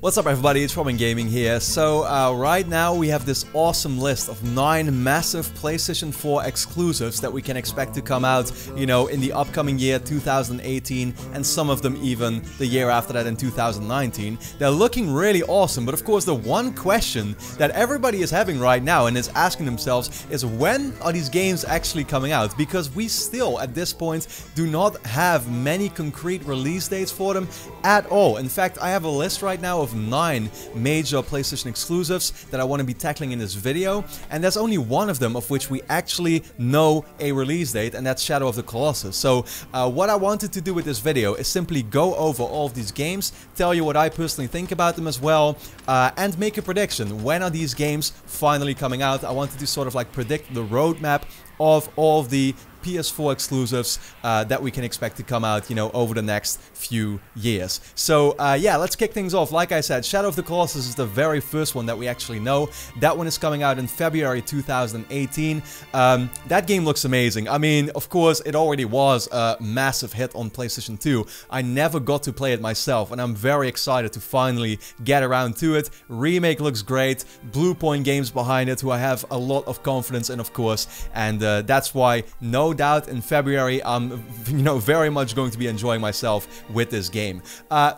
What's up everybody, it's Robin Gaming here. So right now we have this awesome list of 9 massive PlayStation 4 exclusives that we can expect to come out, you know, in the upcoming year 2018, and some of them even the year after that in 2019. They're looking really awesome, but of course the one question that everybody is having right now and is asking themselves is, when are these games actually coming out? Because we still at this point do not have many concrete release dates for them at all. In fact, I have a list right now of 9 major PlayStation exclusives that I want to be tackling in this video, and there's only one of them of which we actually know a release date, and that's Shadow of the Colossus. So what I wanted to do with this video is simply go over all of these games, tell you what I personally think about them as well, and make a prediction. When are these games finally coming out? I wanted to sort of like predict the roadmap of all of the PS4 exclusives that we can expect to come out, you know, over the next few years. So yeah, let's kick things off. Like I said, Shadow of the Colossus is the very first one that we actually know. That one is coming out in February 2018. That game looks amazing. I mean, of course, it already was a massive hit on PlayStation 2. I never got to play it myself, and I'm very excited to finally get around to it. Remake looks great. Blue Point Games behind it, who I have a lot of confidence in, of course, and that's why no doubt in February I'm, you know, very much going to be enjoying myself with this game.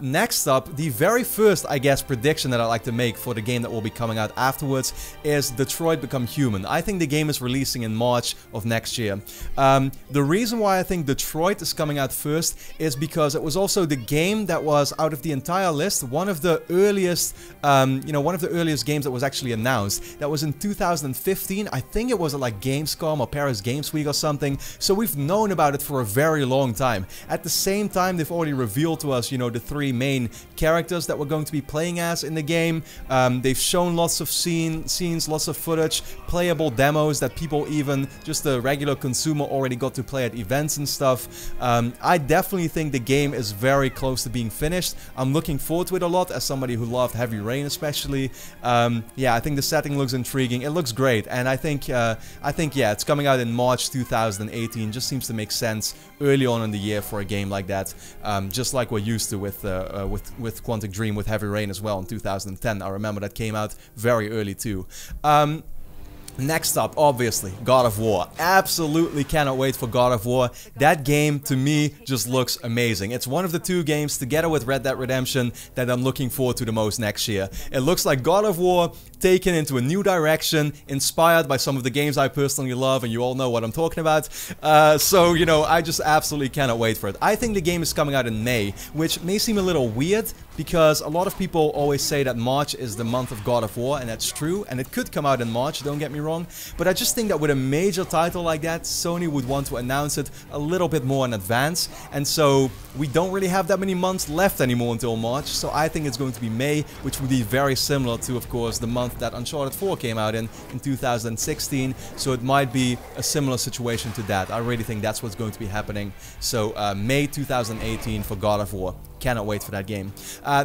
Next up, the very first, I guess, prediction that I like to make for the game that will be coming out afterwards is Detroit Become Human. I think the game is releasing in March of next year. The reason why I think Detroit is coming out first is because it was also the game that was, out of the entire list, one of the earliest, you know, one of the earliest games that was actually announced. That was in 2015. I think it was at like Gamescom or Paris Games Week or something. So we've known about it for a very long time. At the same time, they've already revealed to us, you know, the 3 main characters that we're going to be playing as in the game. They've shown lots of scenes, lots of footage, playable demos that people, even just the regular consumer, already got to play at events and stuff. I definitely think the game is very close to being finished. I'm looking forward to it a lot as somebody who loved Heavy Rain especially. Yeah, I think the setting looks intriguing. It looks great, and I think yeah, it's coming out in March 2018. Just seems to make sense early on in the year for a game like that, just like we're used to with Quantic Dream, with Heavy Rain as well in 2010. I remember that came out very early too. Next up, obviously, God of War. Absolutely cannot wait for God of War. That game, to me, just looks amazing. It's one of the 2 games, together with Red Dead Redemption, that I'm looking forward to the most next year. It looks like God of War taken into a new direction, inspired by some of the games I personally love, and you all know what I'm talking about. So, you know, I just absolutely cannot wait for it. I think the game is coming out in May, which may seem a little weird, because a lot of people always say that March is the month of God of War, and that's true, and it could come out in March, don't get me wrong, but I just think that with a major title like that, Sony would want to announce it a little bit more in advance, and so we don't really have that many months left anymore until March, so I think it's going to be May, which would be very similar to, of course, the month that Uncharted 4 came out in 2016, so it might be a similar situation to that. I really think that's what's going to be happening, so May 2018 for God of War. Cannot wait for that game.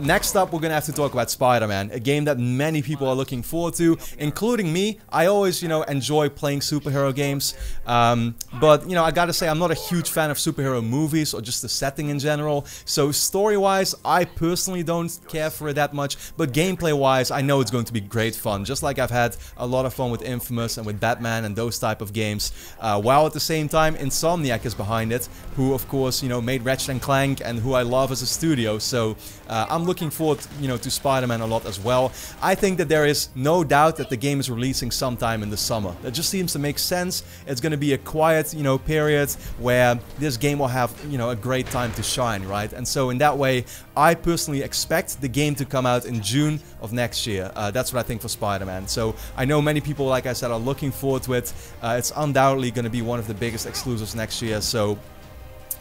Next up, we're gonna have to talk about Spider-Man, a game that many people are looking forward to, including me. I always, you know, enjoy playing superhero games, but, you know, I gotta say, I'm not a huge fan of superhero movies or just the setting in general, so story-wise, I personally don't care for it that much, but gameplay-wise, I know it's going to be great fun, just like I've had a lot of fun with Infamous and with Batman and those type of games, while at the same time, Insomniac is behind it, who, of course, you know, made Ratchet & Clank and who I love as a studio, so I'm looking forward, you know, to Spider-Man a lot as well. I think that there is no doubt that the game is releasing sometime in the summer. That just seems to make sense. It's going to be a quiet, you know, period where this game will have, you know, a great time to shine, right? And so in that way, I personally expect the game to come out in June of next year. That's what I think for Spider-Man. So I know many people, like I said, are looking forward to it. It's undoubtedly going to be one of the biggest exclusives next year, so,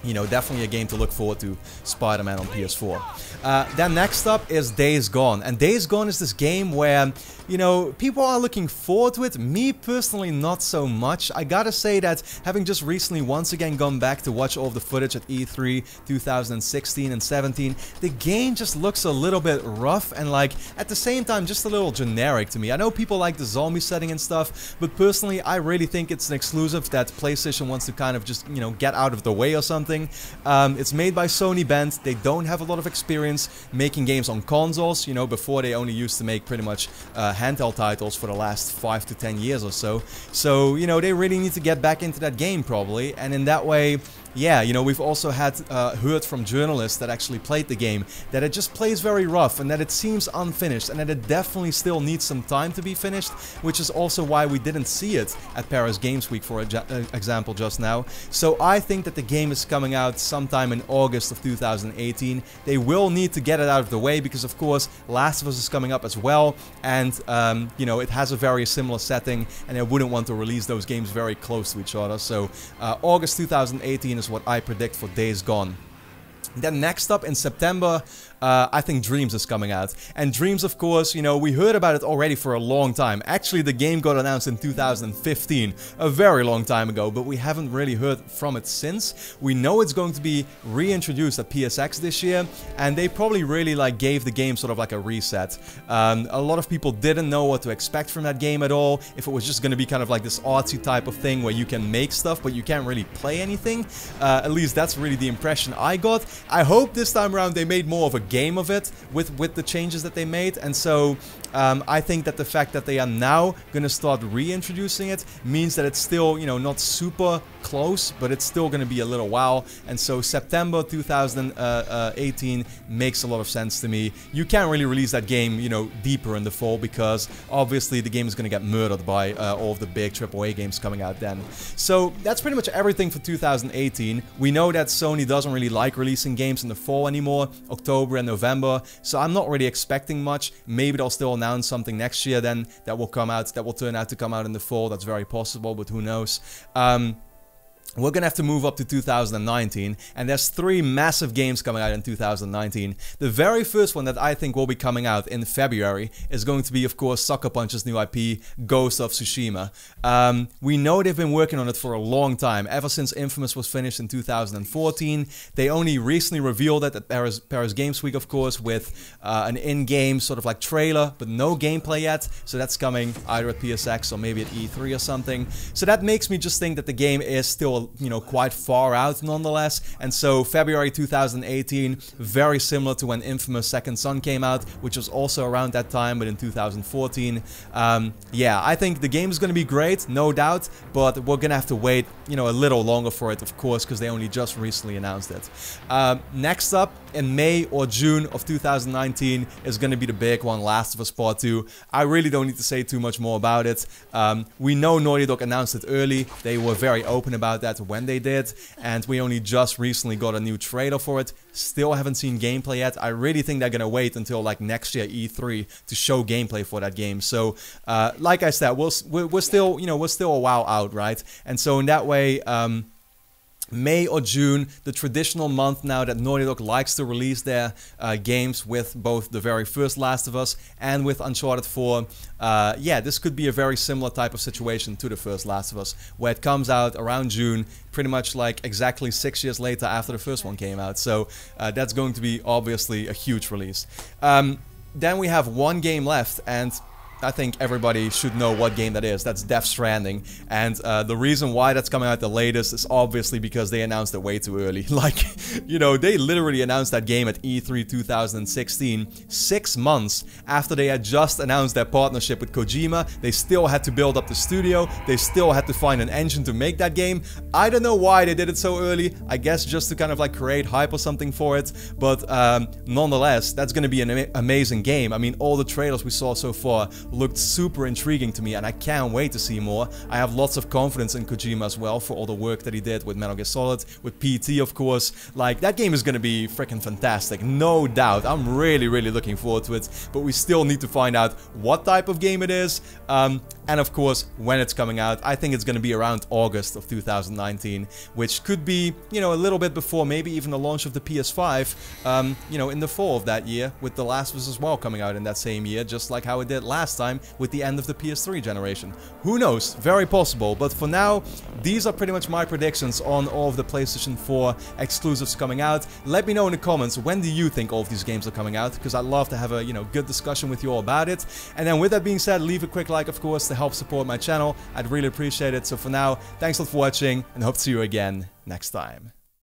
you know, definitely a game to look forward to, Spider-Man on PS4. Then next up is Days Gone. And Days Gone is this game where, you know, people are looking forward to it. Me personally, not so much. I gotta say that having just recently once again gone back to watch all of the footage at E3 2016 and 17, the game just looks a little bit rough and, like, at the same time just a little generic to me. I know people like the zombie setting and stuff, but personally I really think it's an exclusive that PlayStation wants to kind of just, you know, get out of the way or something. something. It's made by Sony Bend. They don't have a lot of experience making games on consoles. You know, before they only used to make pretty much handheld titles for the last 5 to 10 years or so. So, you know, they really need to get back into that game probably, and in that way, yeah, you know, we've also had heard from journalists that actually played the game that it just plays very rough and that it seems unfinished and that it definitely still needs some time to be finished, which is also why we didn't see it at Paris Games Week, for example, just now. So I think that the game is coming out sometime in August of 2018. They will need to get it out of the way because, of course, Last of Us is coming up as well, and, you know, it has a very similar setting, and I wouldn't want to release those games very close to each other. So August 2018 is what I predict for Days Gone. Then next up in September, I think Dreams is coming out. And Dreams, of course, you know, we heard about it already for a long time. Actually, the game got announced in 2015, a very long time ago, but we haven't really heard from it since. We know it's going to be reintroduced at PSX this year, and they probably really like gave the game sort of like a reset. A lot of people didn't know what to expect from that game at all, if it was just going to be kind of like this artsy type of thing where you can make stuff, but you can't really play anything. At least that's really the impression I got. I hope this time around they made more of a game of it with the changes that they made, and so I think that the fact that they are now going to start reintroducing it means that it's still, you know, not super close, but it's still going to be a little while, and so September 2018 makes a lot of sense to me. You can't really release that game, you know, deeper in the fall because obviously the game is going to get murdered by all of the big AAA games coming out then. So that's pretty much everything for 2018. We know that Sony doesn't really like releasing games in the fall anymore, October and November, so I'm not really expecting much. Maybe they'll still announce something next year then that will come out, that will turn out to come out in the fall. That's very possible, but who knows. We're gonna have to move up to 2019, and there's 3 massive games coming out in 2019. The very first one that I think will be coming out in February is going to be, of course, Sucker Punch's new IP, Ghost of Tsushima. We know they've been working on it for a long time, ever since Infamous was finished in 2014. They only recently revealed it at Paris Games Week, of course, with an in-game sort of like trailer, but no gameplay yet, so that's coming either at PSX or maybe at E3 or something. So that makes me just think that the game is still, you know, quite far out nonetheless, and so February 2018, very similar to when Infamous Second Son came out, which was also around that time, but in 2014. Yeah, I think the game is going to be great, no doubt, but we're going to have to wait, you know, a little longer for it, of course, because they only just recently announced it. Next up, in May or June of 2019, is going to be the big one, Last of Us Part 2. I really don't need to say too much more about it. We know Naughty Dog announced it early. They were very open about that when they did, and we only just recently got a new trailer for it. Still haven't seen gameplay yet. I really think they're gonna wait until like next year E3 to show gameplay for that game. So like I said, we're still, you know, we're still a while out, right? And so in that way, May or June, the traditional month now that Naughty Dog likes to release their games with both the very first Last of Us and with Uncharted 4. Yeah, this could be a very similar type of situation to the first Last of Us, where it comes out around June, pretty much like exactly 6 years later after the first one came out. So that's going to be obviously a huge release. Then we have one game left, and I think everybody should know what game that is. That's Death Stranding. And the reason why that's coming out the latest is obviously because they announced it way too early. Like, you know, they literally announced that game at E3 2016, 6 months after they had just announced their partnership with Kojima. They still had to build up the studio. They still had to find an engine to make that game. I don't know why they did it so early. I guess just to kind of like create hype or something for it. But nonetheless, that's going to be an amazing game. I mean, all the trailers we saw so far looked super intriguing to me, and I can't wait to see more. I have lots of confidence in Kojima as well for all the work that he did with Metal Gear Solid, with PT, of course. Like, that game is gonna be freaking fantastic, no doubt. I'm really looking forward to it, but we still need to find out what type of game it is, and of course, when it's coming out. I think it's gonna be around August of 2019, which could be, you know, a little bit before maybe even the launch of the PS5, you know, in the fall of that year, with The Last of Us as well coming out in that same year, just like how it did last time with the end of the PS3 generation. Who knows? Very possible. But for now, these are pretty much my predictions on all of the PlayStation 4 exclusives coming out. Let me know in the comments, when do you think all of these games are coming out? Because I'd love to have a, you know, good discussion with you all about it. And then with that being said, leave a quick like, of course, to help support my channel. I'd really appreciate it. So for now, thanks a lot for watching, and hope to see you again next time.